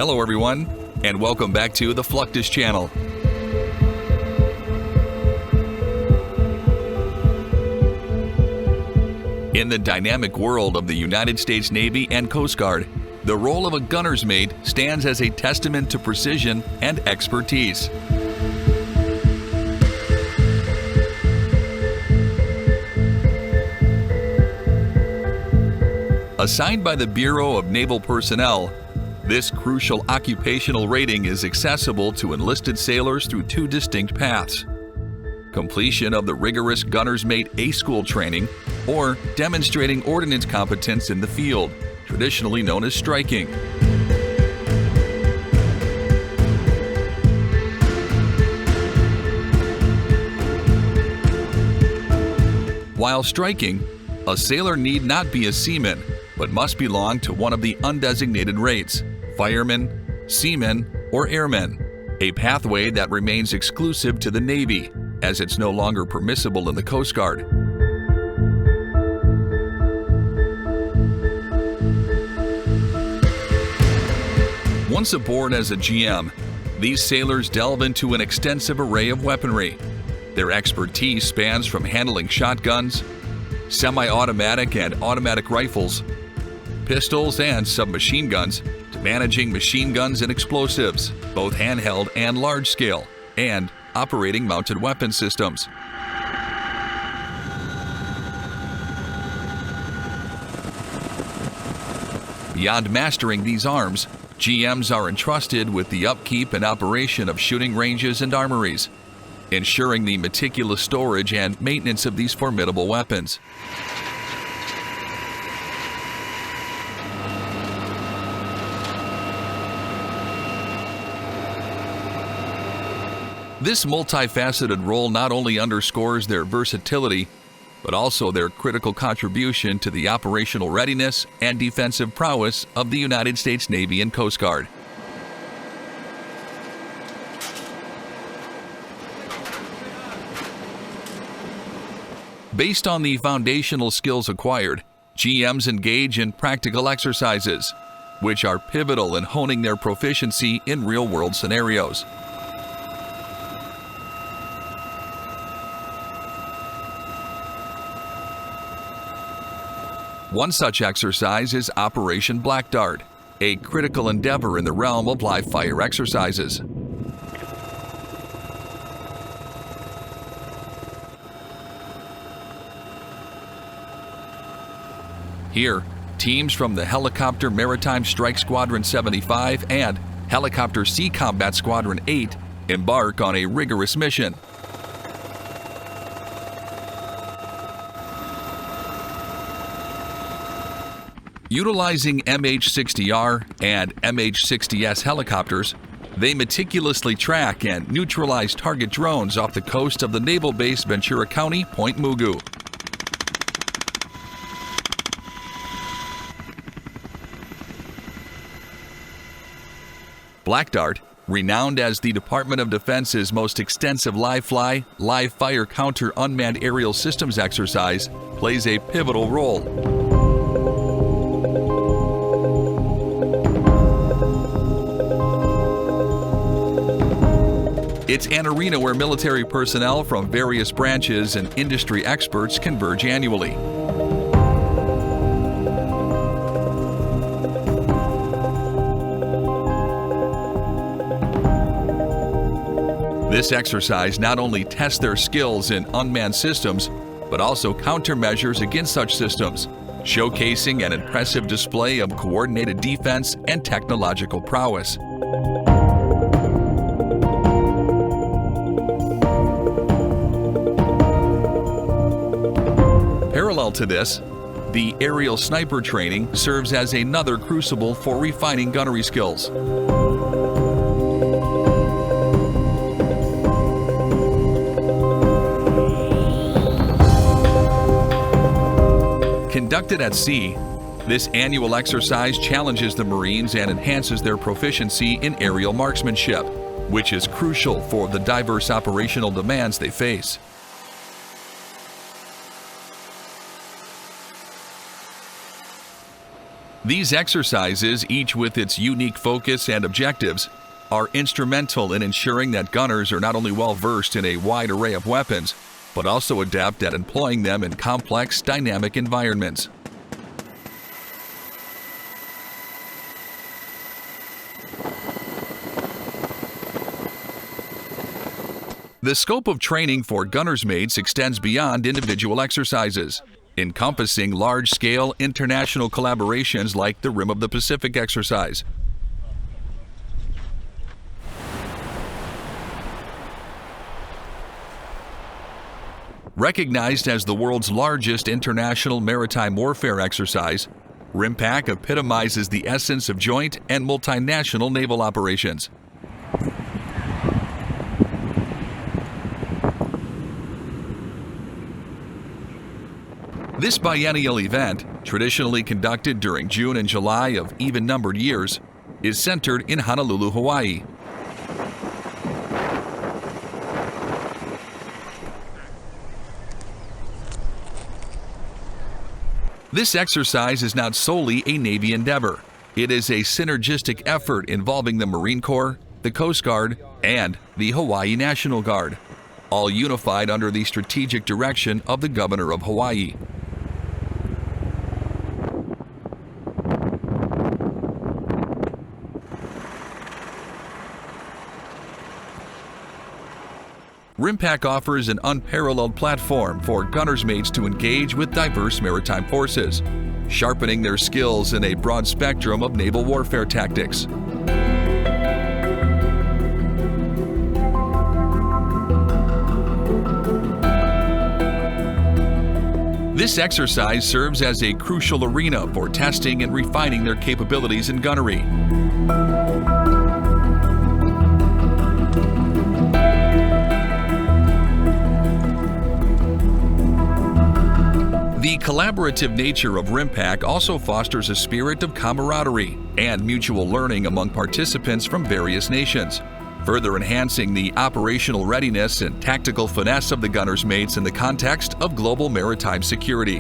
Hello everyone, and welcome back to the Fluctus Channel. In the dynamic world of the United States Navy and Coast Guard, the role of a gunner's mate stands as a testament to precision and expertise. Assigned by the Bureau of Naval Personnel, this crucial occupational rating is accessible to enlisted sailors through two distinct paths: completion of the rigorous gunner's mate A school training, or demonstrating ordnance competence in the field, traditionally known as striking. While striking, a sailor need not be a seaman, but must belong to one of the undesignated rates: firemen, seamen, or airmen, a pathway that remains exclusive to the Navy, as it's no longer permissible in the Coast Guard. Once aboard as a GM, these sailors delve into an extensive array of weaponry. Their expertise spans from handling shotguns, semi-automatic and automatic rifles, pistols and submachine guns, to managing machine guns and explosives, both handheld and large-scale, and operating mounted weapon systems. Beyond mastering these arms, GMs are entrusted with the upkeep and operation of shooting ranges and armories, ensuring the meticulous storage and maintenance of these formidable weapons. This multifaceted role not only underscores their versatility, but also their critical contribution to the operational readiness and defensive prowess of the United States Navy and Coast Guard. Based on the foundational skills acquired, GMs engage in practical exercises, which are pivotal in honing their proficiency in real-world scenarios. One such exercise is Operation Black Dart, a critical endeavor in the realm of live fire exercises. Here, teams from the Helicopter Maritime Strike Squadron 75 and Helicopter Sea Combat Squadron 8 embark on a rigorous mission. Utilizing MH-60R and MH-60S helicopters, they meticulously track and neutralize target drones off the coast of the naval base Ventura County, Point Mugu. Black Dart, renowned as the Department of Defense's most extensive live-fly, live-fire counter unmanned aerial systems exercise, plays a pivotal role. It's an arena where military personnel from various branches and industry experts converge annually. This exercise not only tests their skills in unmanned systems, but also countermeasures against such systems, showcasing an impressive display of coordinated defense and technological prowess. Parallel to this, the aerial sniper training serves as another crucible for refining gunnery skills. Conducted at sea, this annual exercise challenges the Marines and enhances their proficiency in aerial marksmanship, which is crucial for the diverse operational demands they face. These exercises, each with its unique focus and objectives, are instrumental in ensuring that gunners are not only well versed in a wide array of weapons, but also adept at employing them in complex, dynamic environments. The scope of training for gunner's mates extends beyond individual exercises, encompassing large-scale international collaborations like the Rim of the Pacific exercise. Recognized as the world's largest international maritime warfare exercise, RIMPAC epitomizes the essence of joint and multinational naval operations. This biennial event, traditionally conducted during June and July of even-numbered years, is centered in Honolulu, Hawaii. This exercise is not solely a Navy endeavor. It is a synergistic effort involving the Marine Corps, the Coast Guard, and the Hawaii National Guard, all unified under the strategic direction of the Governor of Hawaii. RIMPAC offers an unparalleled platform for gunner's mates to engage with diverse maritime forces, sharpening their skills in a broad spectrum of naval warfare tactics. This exercise serves as a crucial arena for testing and refining their capabilities in gunnery. The collaborative nature of RIMPAC also fosters a spirit of camaraderie and mutual learning among participants from various nations, further enhancing the operational readiness and tactical finesse of the gunner's mates in the context of global maritime security.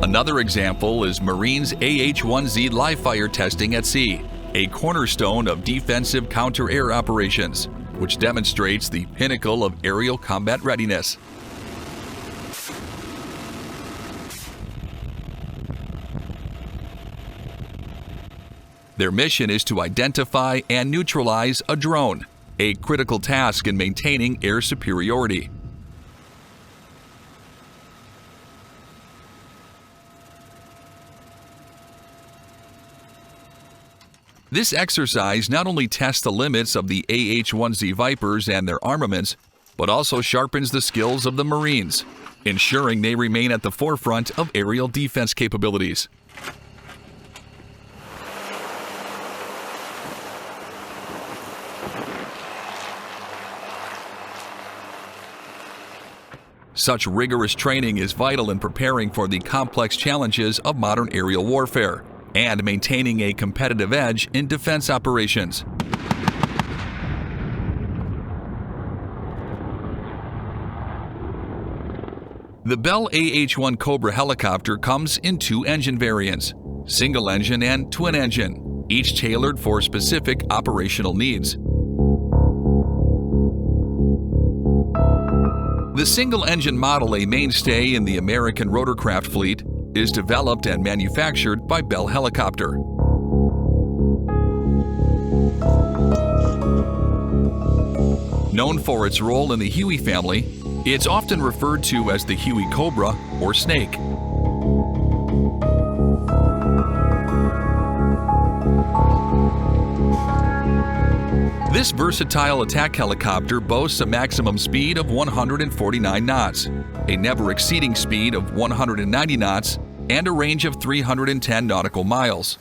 Another example is Marines' AH-1Z live fire testing at sea, a cornerstone of defensive counter-air operations, which demonstrates the pinnacle of aerial combat readiness. Their mission is to identify and neutralize a drone, a critical task in maintaining air superiority. This exercise not only tests the limits of the AH-1Z Vipers and their armaments, but also sharpens the skills of the Marines, ensuring they remain at the forefront of aerial defense capabilities. Such rigorous training is vital in preparing for the complex challenges of modern aerial warfare and maintaining a competitive edge in defense operations. The Bell AH-1 Cobra helicopter comes in two engine variants, single engine and twin engine, each tailored for specific operational needs. The single-engine model, a mainstay in the American rotorcraft fleet, is developed and manufactured by Bell Helicopter. Known for its role in the Huey family, it's often referred to as the Huey Cobra or Snake. This versatile attack helicopter boasts a maximum speed of 149 knots, a never-exceeding speed of 190 knots, and a range of 310 nautical miles.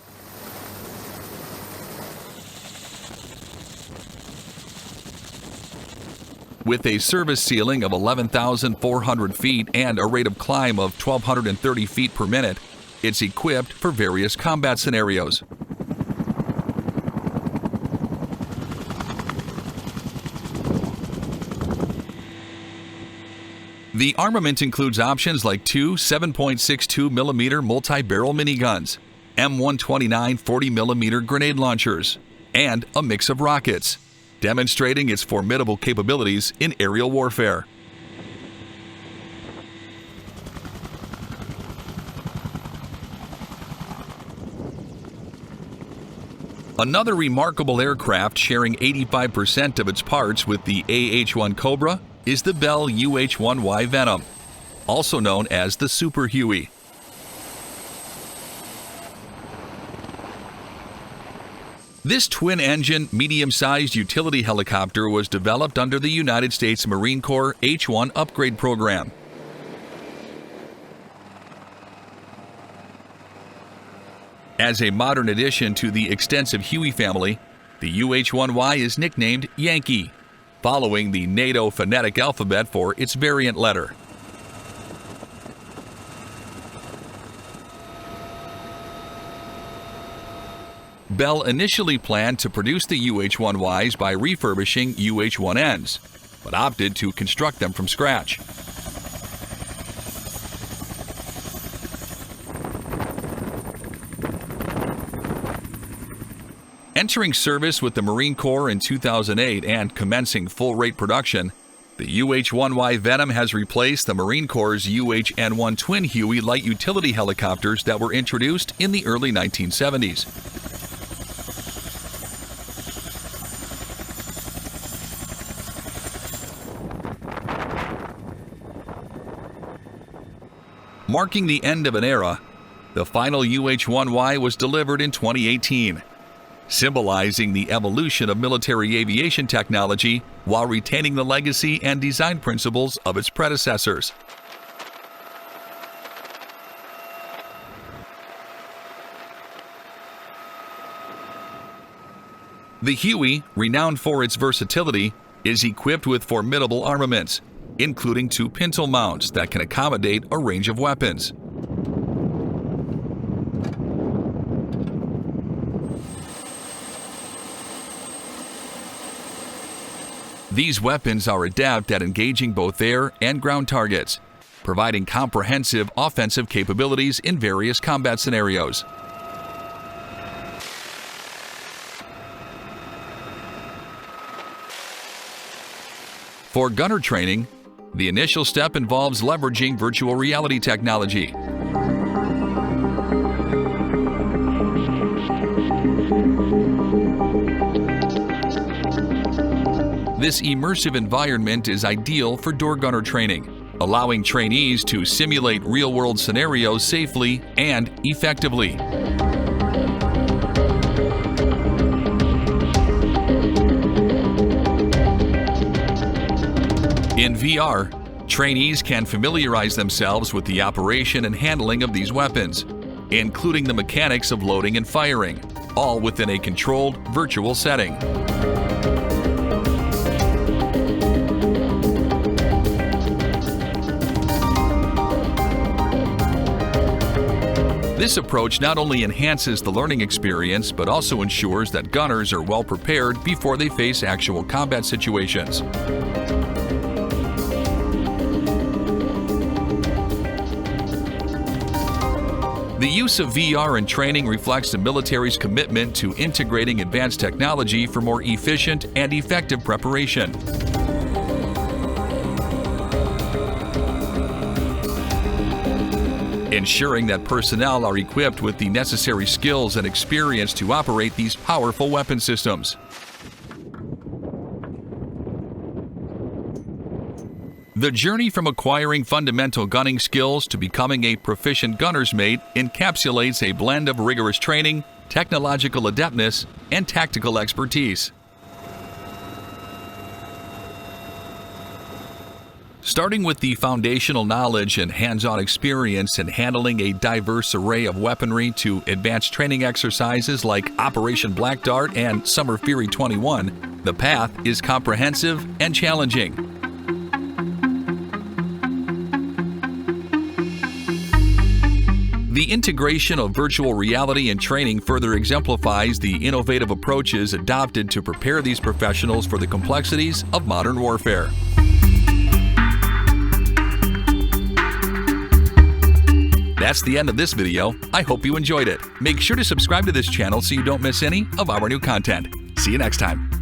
With a service ceiling of 11,400 feet and a rate of climb of 1,230 feet per minute, it's equipped for various combat scenarios. The armament includes options like two 7.62mm multi-barrel miniguns, M129 40mm grenade launchers, and a mix of rockets, demonstrating its formidable capabilities in aerial warfare. Another remarkable aircraft sharing 85% of its parts with the UH1 Cobra is the Bell UH1Y Venom, also known as the Super Huey. This twin-engine, medium-sized utility helicopter was developed under the United States Marine Corps H-1 upgrade program. As a modern addition to the extensive Huey family, the UH1Y is nicknamed Yankee, following the NATO phonetic alphabet for its variant letter. Bell initially planned to produce the UH1Ys by refurbishing UH1Ns, but opted to construct them from scratch. Entering service with the Marine Corps in 2008 and commencing full-rate production, the UH1Y Venom has replaced the Marine Corps' UH-N1 twin Huey light utility helicopters that were introduced in the early 1970s. Marking the end of an era, the final UH1Y was delivered in 2018. Symbolizing the evolution of military aviation technology while retaining the legacy and design principles of its predecessors. The Huey, renowned for its versatility, is equipped with formidable armaments, including two pintle mounts that can accommodate a range of weapons. These weapons are adept at engaging both air and ground targets, providing comprehensive offensive capabilities in various combat scenarios. For gunner training, the initial step involves leveraging virtual reality technology. This immersive environment is ideal for door gunner training, allowing trainees to simulate real-world scenarios safely and effectively. In VR, trainees can familiarize themselves with the operation and handling of these weapons, including the mechanics of loading and firing, all within a controlled virtual setting. This approach not only enhances the learning experience, but also ensures that gunners are well prepared before they face actual combat situations. The use of VR in training reflects the military's commitment to integrating advanced technology for more efficient and effective preparation. Ensuring that personnel are equipped with the necessary skills and experience to operate these powerful weapon systems. The journey from acquiring fundamental gunning skills to becoming a proficient gunner's mate encapsulates a blend of rigorous training, technological adeptness, and tactical expertise. Starting with the foundational knowledge and hands-on experience in handling a diverse array of weaponry to advanced training exercises like Operation Black Dart and Summer Fury 21, the path is comprehensive and challenging. The integration of virtual reality and training further exemplifies the innovative approaches adopted to prepare these professionals for the complexities of modern warfare. That's the end of this video. I hope you enjoyed it. Make sure to subscribe to this channel so you don't miss any of our new content. See you next time.